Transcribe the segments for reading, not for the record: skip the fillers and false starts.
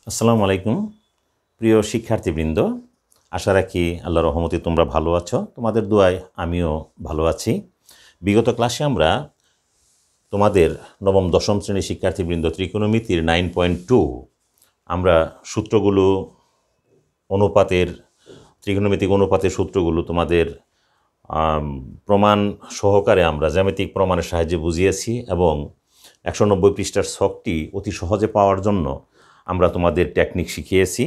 আসসালামু আলাইকুম প্রিয় শিক্ষার্থীবৃন্দ, আশা রাখি আল্লাহর রহমতে তোমরা ভালো আছো। তোমাদের দোয়ায় আমিও ভালো আছি। বিগত ক্লাসে আমরা তোমাদের নবম দশম শ্রেণীর শিক্ষার্থীবৃন্দ ত্রিকোণমিতির 9.2 আমরা সূত্রগুলো অনুপাতের ত্রিকোণমিতিক অনুপাতের সূত্রগুলো তোমাদের প্রমাণ সহকারে আমরা জ্যামিতিক প্রমাণের সাহায্যে বুঝিয়েছি এবং 190 পৃষ্ঠার ছকটি অতি সহজে পাওয়ার জন্য আমরা তোমাদের টেকনিক শিখিয়েছি।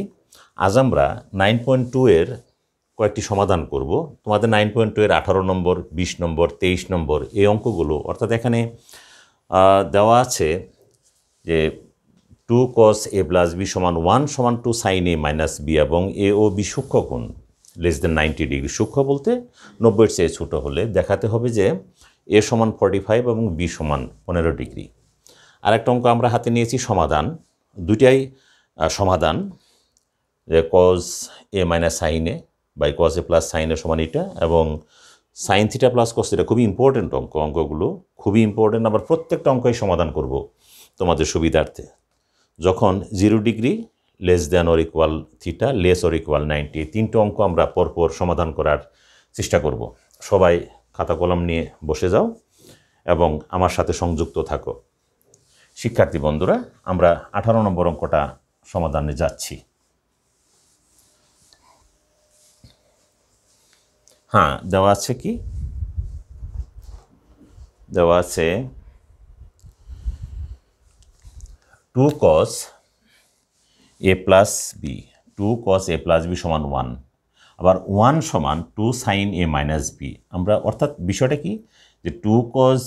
আজ আমরা 9.2 এর কয়েকটি সমাধান করব। তোমাদের 9.2 এর 18 নম্বর, 20 নম্বর, 23 নম্বর এই অঙ্কগুলো, অর্থাৎ এখানে দেওয়া আছে যে 2 cos a plus b সমান 1 সমান 2 sin a minus b এবং a ও b সূক্ষ্মকোণ লেস দেন 90 ডিগ্রি। সূক্ষ্ম বলতে 90-এর চেয়ে ছোটো হলে দেখাতে হবে যে a সমান 45 এবং b সমান 15 ডিগ্রি। আরেকটা অঙ্ক আমরা হাতে নিয়েছি সমাধান, দুইটাই সমাধান, যে cos a minus sin a by cos a plus sin a সমান এটা, এবং sin theta plus cos theta খুবই ইম্পর্টেন্ট অঙ্কগুলো খুবই ইম্পর্টেন্ট। আবার প্রত্যেকটা অঙ্কই সমাধান করব তোমাদের সুবিধার্থে। যখন 0 degree, less than or equal theta, less or equal 90, এই তিনটে অঙ্ক আমরা পরপর সমাধান করার চেষ্টা করব। সবাই খাতা কলম নিয়ে বসে যাও এবং আমার সাথে সংযুক্ত থাকো। শিক্ষার্থী বন্ধুরা, আমরা 18 নম্বর অঙ্কটা সমাধানে যাচ্ছি। হ্যাঁ, দেওয়া আছে কি? দেওয়া আছে 2 cos a plus b, 2 cos a plus b সমান 1, আবার 1 সমান 2 sin a minus b। আমরা অর্থাৎ বিষয়টা কি, যে 2 cos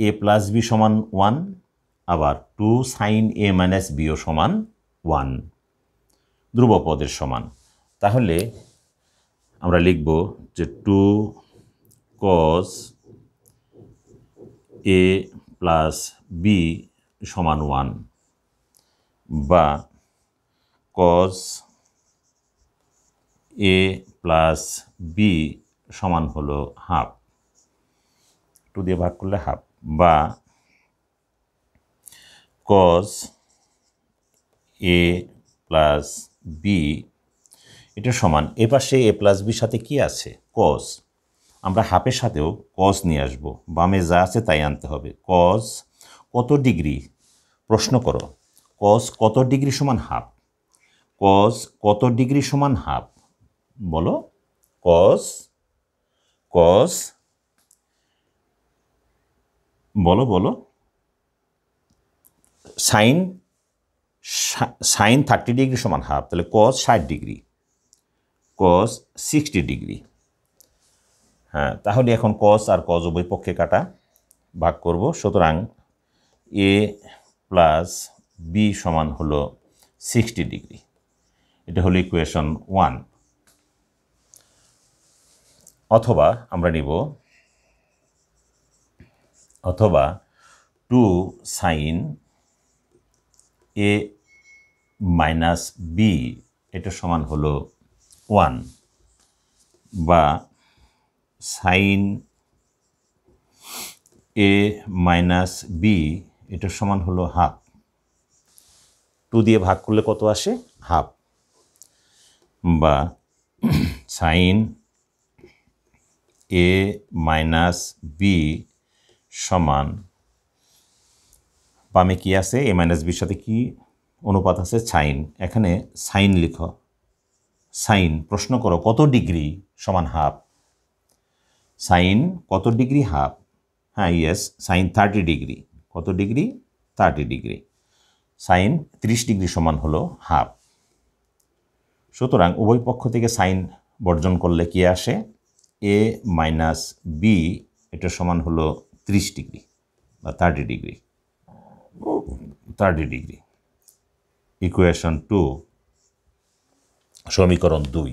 a plus b সমান 1, আবার 2 sin a minus b ও সমান 1, ধ্রুবপদের সমান। তাহলে আমরা লিখব যে 2 cos a plus b সমান 1 বা cos a plus b সমান হলো হাফ, 2 দিয়ে ভাগ করলে হাফ, বা cos a plus b এটা সমান, এপাশে a plus b সাথে কি আছে? cos। আমরা হাফের সাথেও cos নিয়ে আসব, বামে যা আছে তাই আনতে হবে। cos কত ডিগ্রি? প্রশ্ন করো, cos কত ডিগ্রি সমান হাফ? cos কত ডিগ্রি সমান হাফ? বলো। cos বলো বলো। সাইন 30 ডিগ্রি সমান হাফ, তাহলে cos 60 ডিগ্রি, cos 60 ডিগ্রি। হ্যাঁ, তাহলে এখন cos আর cos উভয় পক্ষে কাটা, ভাগ করব। সুতরাং a প্লাস b সমান হলো 60 ডিগ্রি। এটা হলো ইকুয়েশন 1। অথবা আমরা নিব, অথবা 2 sin a মাইনাস b এটা সমান হলো 1, বা sin a মাইনাস b এটা সমান হলো হাফ। 2 দিয়ে ভাগ করলে কত আসে? হাফ। বা sin a মাইনাস b সমান, বামে কি আছে? a মাইনাস বির সাথে কি অনুপাত আছে? সাইন। এখানে সাইন লিখো, সাইন। প্রশ্ন করো কত ডিগ্রি সমান হাফ? সাইন কত ডিগ্রি? হাফ। হ্যাঁ, ইয়েস, সাইন 30 ডিগ্রি। কত ডিগ্রি? 30 ডিগ্রি। সাইন 30 ডিগ্রি সমান হলো হাফ। সুতরাং উভয় পক্ষ থেকে সাইন বর্জন করলে কি আসে? a মাইনাস বি এটা সমান হলো 30 ডিগ্রি বা 30 ডিগ্রি, 30 ডিগ্রি। ইকুয়েশন 2, সমীকরণ 2।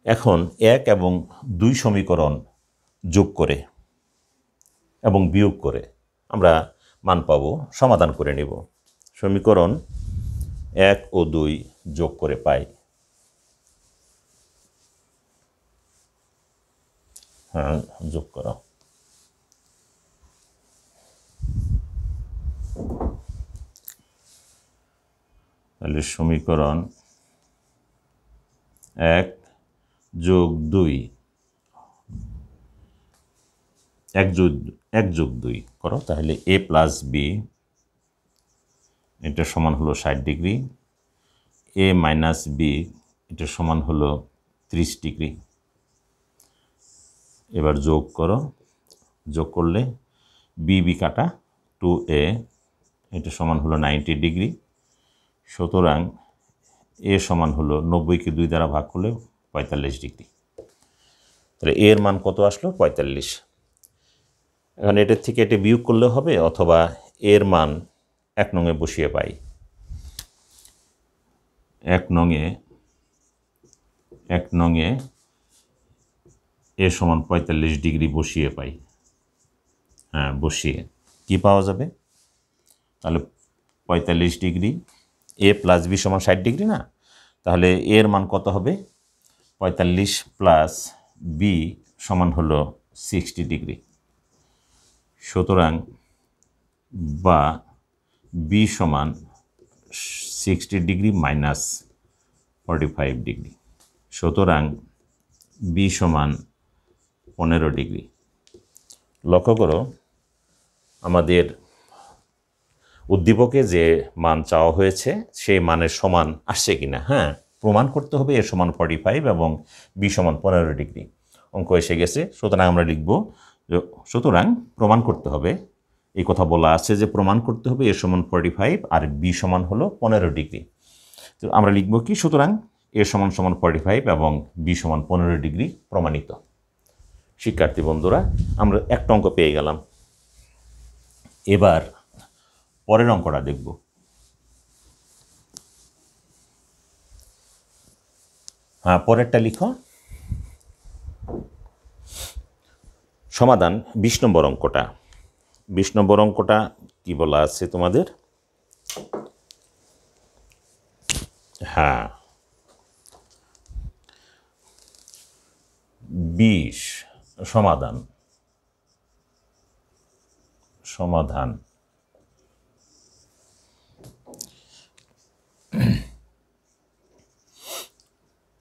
এখন 1 এবং 2 সমীকরণ যোগ করে এবং বিয়োগ করে আমরা মান পাবো, সমাধান করে নেব। সমীকরণ 1 ও 2 যোগ করে পাই, হ্যাঁ যোগ করো। তাহলে সমীকরণ 1 যোগ 2 1 যোগ 2 করো, তাহলে a প্লাস বি এটা সমান হলো 60 ডিগ্রি, a মাইনাস বি এটা সমান হলো 30 ডিগ্রি। এবার যোগ করো, যোগ করলে বি কাটা 2a এটা সমান হলো 90 ডিগ্রি। সুতরাং এ সমান হলো 90কে 2 দ্বারা ভাগ করলে 45 ডিগ্রি। তাহলে এর মান কত আসলো? 45। এখন এটার থেকে এটা বিয়োগ করলে হবে, অথবা এর মান 1 নংয়ে বসিয়ে পাই। 1 নংয়ে এ সমান 45 ডিগ্রি বসিয়ে পাই। হ্যাঁ, বসিয়ে কি পাওয়া যাবে? তাহলে 45 ডিগ্রি, এ প্লাস বি সমান 60 ডিগ্রি না? তাহলে এর মান কত হবে? 45 প্লাস বি সমান হলো 60 ডিগ্রি। সুতরাং বা বি সমান 60 ডিগ্রি মাইনাস 45 ডিগ্রি। সুতরাং বি সমান 15 ডিগ্রি। লক্ষ্য করো আমাদের উদ্দীপকে যে মান চাওয়া হয়েছে সেই মানের সমান আসছে কিনা। হ্যাঁ, প্রমাণ করতে হবে এ সমান 45 এবং বি সমান 15 ডিগ্রি। অঙ্ক এসে গেছে। সুতরাং আমরা লিখব, সুতরাং প্রমাণ করতে হবে, এই কথা বলা আছে যে প্রমাণ করতে হবে এ সমান 45 আর বি সমান হলো 15 ডিগ্রি। তো আমরা লিখব কি? সুতরাং এ সমান 45 এবং বি সমান 15 ডিগ্রি প্রমাণিত। শিক্ষার্থী বন্ধুরা, আমরা একটা অঙ্ক পেয়ে গেলাম। এবার পরের অঙ্কটা দেখব। হ্যাঁ, পরেরটা লিখো। সমাধান 20 নম্বর অঙ্কটা। 20 নম্বর অঙ্কটা কি বলা আছে তোমাদের? হ্যাঁ, 20 সমাধান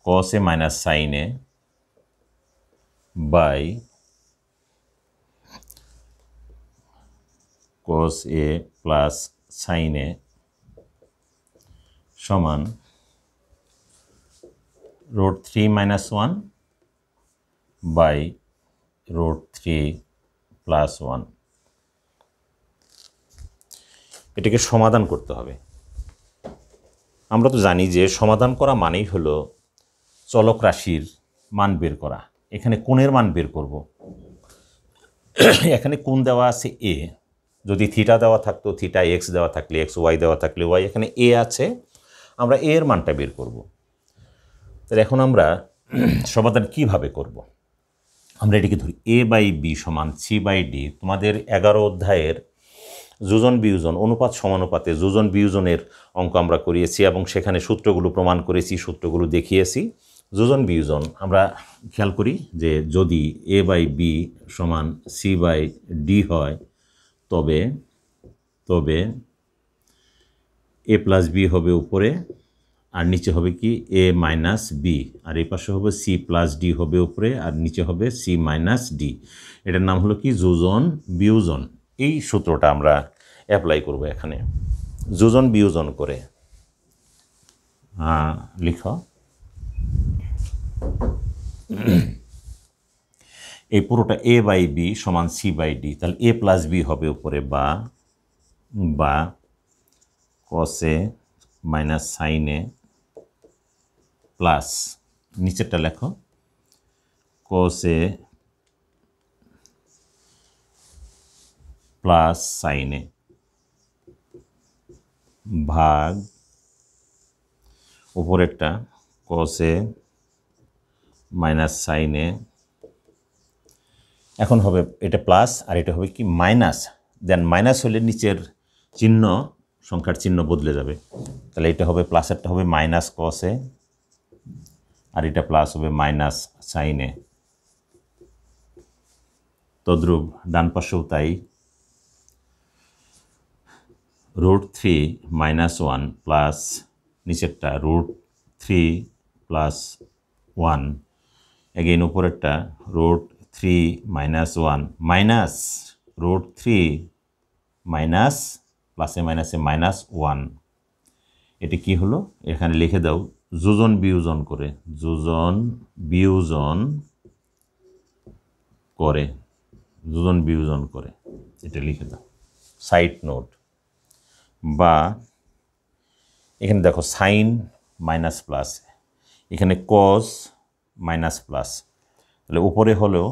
cos a minus sin a by cos a plus sin a সমান √3 minus 1 by √3 plus 1। এটাকে সমাধান করতে হবে। আমরা তো জানি যে সমাধান করা মানেই হলো চলক রাশির মান বের করা। এখানে কোণের মান বের করব। এখানে কোণ দেওয়া আছে এ, যদি থিটা দেওয়া থাকতো থিটা, এক্স দেওয়া থাকলে এক্স, ওয়াই দেওয়া থাকলে ওয়াই, এখানে এ আছে, আমরা এ এর মানটা বের করব। তাহলে এখন আমরা সমাধান কিভাবে করব? আমরা এটিকে ধরি এ বাই বি সমান সি বাই ডি। তোমাদের 11 অধ্যায়ের যোজন বিয়োজন, অনুপাত সমানুপাতে যোজন বিয়োজনের অঙ্ক আমরা করিয়েছি এবং সেখানে সূত্রগুলো প্রমাণ করেছি, সূত্রগুলো দেখিয়েছি। যোজন বিয়োজন আমরা খেয়াল করি যে যদি এ বাই বি সমান সি বাই ডি হয় তবে এ প্লাস বি হবে উপরে, আর নিচে হবে কি এ মাইনাস বি, আর এই পাশে হবে সি প্লাস ডি হবে উপরে, আর নিচে হবে সি মাইনাস ডি। এটার নাম হলো কি? যোজন বিয়োজন। এই সূত্রটা আমরা অ্যাপ্লাই করব এখানে যোজন বিয়োজন করে। লিখো, এই পুরোটা এ বাই বি সমান সি বাই ডি। তাহলে এ প্লাস বি হবে উপরে বা কসে মাইনাস সাইনে প্লাস নিচেরটা লেখো কসে প্লাস সাইনে ভাগ উপরেরটা কসে মাইনাস সাইনে। এখন হবে এটা প্লাস আর এটা হবে কি মাইনাস। দেন মাইনাস হলে নিচের চিহ্ন, সংখ্যার চিহ্ন বদলে যাবে। তাহলে এটা হবে প্লাসেরটা হবে মাইনাস কসে, আর এটা প্লাস হবে মাইনাস সাইনে। তদ্রূপ ডান পাশেও তাই। √3 - 1 প্লাস নিচেরটা √3 + 1, এগেইন উপরেরটা √3 - 1 মাইনাস √3 মাইনাস প্লাসে মাইনাসে -1। এটি কি হলো? এখানে লিখে দাও যোজন বিয়োজন করে, যোজন বিয়োজন করে, যোজন বিয়োজন করে, এটা লিখে দাও। সাইড নোট, বা এখানে দেখো সাইন মাইনাস প্লাস, এখানে কজ মাইনাস প্লাস, তাহলে উপরে হলো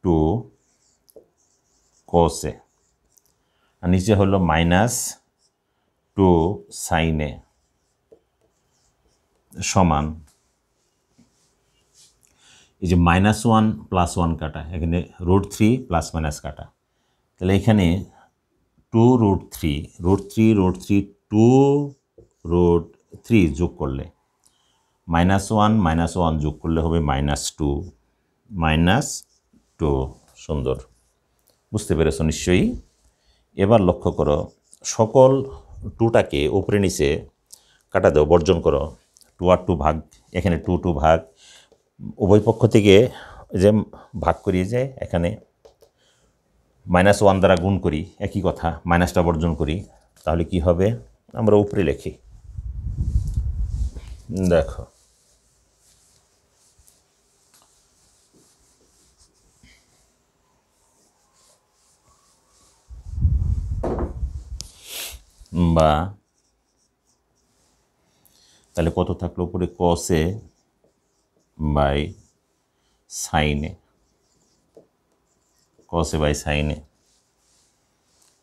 2 কসে, আর নিচে হলো -2 সাইনে, সমান এই যে -1 + 1 কাটা, এখানে √3 প্লাস মাইনাস কাটা, তাহলে এখানে 2√3 √3 2√3 যোগ করলে -1 -1 যোগ করলে হবে -2 সুন্দর, বুঝতে পেরেছ নিশ্চয়ই। এবার লক্ষ্য করো, সকল 2টাকে উপরে নিচে কাটা দাও, বর্জন করো, 2 আর 2 ভাগ, এখানে 2 ভাগ, উভয় পক্ষ থেকে যে ভাগ করিয়ে যায়, এখানে -1 দ্বারা গুণ করি, একই কথা, মাইনাসটা বর্জন করি, তাহলে কি হবে? আমরা উপরে লিখি, দেখো বা তাহলে কত থাকলো উপরে? কসে বাই সাইনে, কসে বাই সাইনে,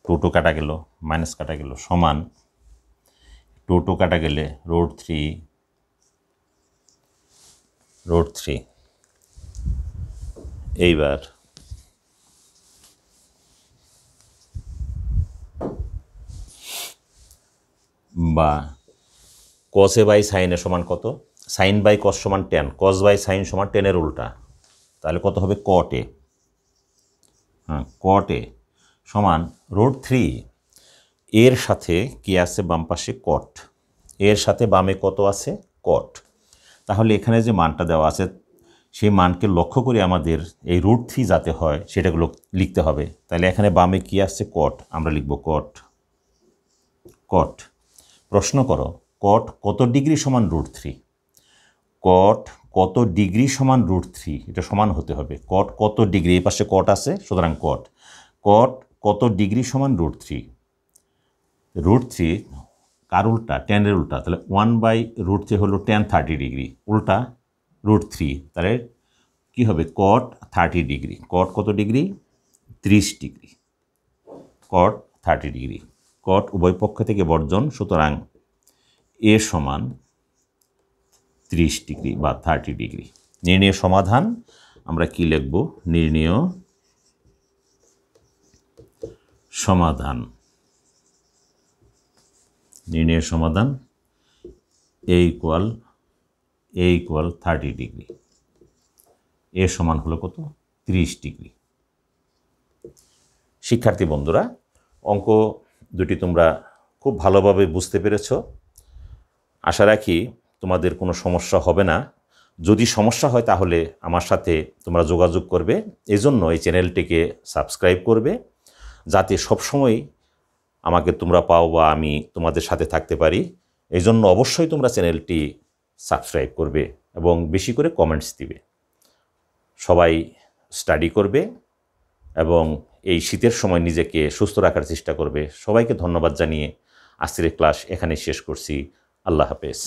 2 কাটা গেল, মাইনাস কাটা গেল, সমান 2 কাটা গেলে √3। এইবার বা কসে বাই সাইনে সমান কত? সাইন বাই কস সমান 10, কস বাই সাইন সমান 10-এর উল্টা, তাহলে কত হবে? কটে, কটে সমান √3, এর সাথে কি আছে বাম পাশে? কট, এর সাথে বামে কত আছে? কট। তাহলে এখানে যে মানটা দেওয়া আছে সেই মানকে লক্ষ্য করে আমাদের এই √3 যাতে হয় সেটাগুলো লিখতে হবে। তাহলে এখানে বামে কি আসছে? কট, আমরা লিখব কট। কট, প্রশ্ন করো কট কত ডিগ্রি সমান √3? কট কত ডিগ্রি সমান √3? এটা সমান হতে হবে। কট কত ডিগ্রি, এই পাশে কট আছে, সুতরাং কট কত ডিগ্রি সমান √3? √3 কার উল্টা? 10-এর উল্টা, তাহলে 1/√3 হলো 10 30 ডিগ্রি, উল্টা √3, তাহলে কি হবে? কট 30 ডিগ্রি। কট কত ডিগ্রি? 30 ডিগ্রি। কট 30 ডিগ্রি। কট উভয় পক্ষ থেকে বর্জন, সুতরাং এ সমান 30 ডিগ্রি বা 30 ডিগ্রি। নির্ণয় সমাধান আমরা কি লিখব? নির্ণয় সমাধান, নির্ণয় সমাধান a = 30 ডিগ্রি, এ সমান হলো কত? 30 ডিগ্রি। শিক্ষার্থী বন্ধুরা, অঙ্ক দুটি তোমরা খুব ভালোভাবে বুঝতে পেরেছ। আশা রাখি তোমাদের কোনো সমস্যা হবে না। যদি সমস্যা হয় তাহলে আমার সাথে তোমরা যোগাযোগ করবে। এজন্য এই চ্যানেলটিকে সাবস্ক্রাইব করবে, যাতে সবসময় আমাকে তোমরা পাও বা আমি তোমাদের সাথে থাকতে পারি। এই জন্য অবশ্যই তোমরা চ্যানেলটি সাবস্ক্রাইব করবে এবং বেশি করে কমেন্টস দিবে। সবাই স্টাডি করবে এবং এই শীতের সময় নিজেকে সুস্থ রাখার চেষ্টা করবে। সবাইকে ধন্যবাদ জানিয়ে আজকের ক্লাস এখানে শেষ করছি। আল্লাহ হাফেজ।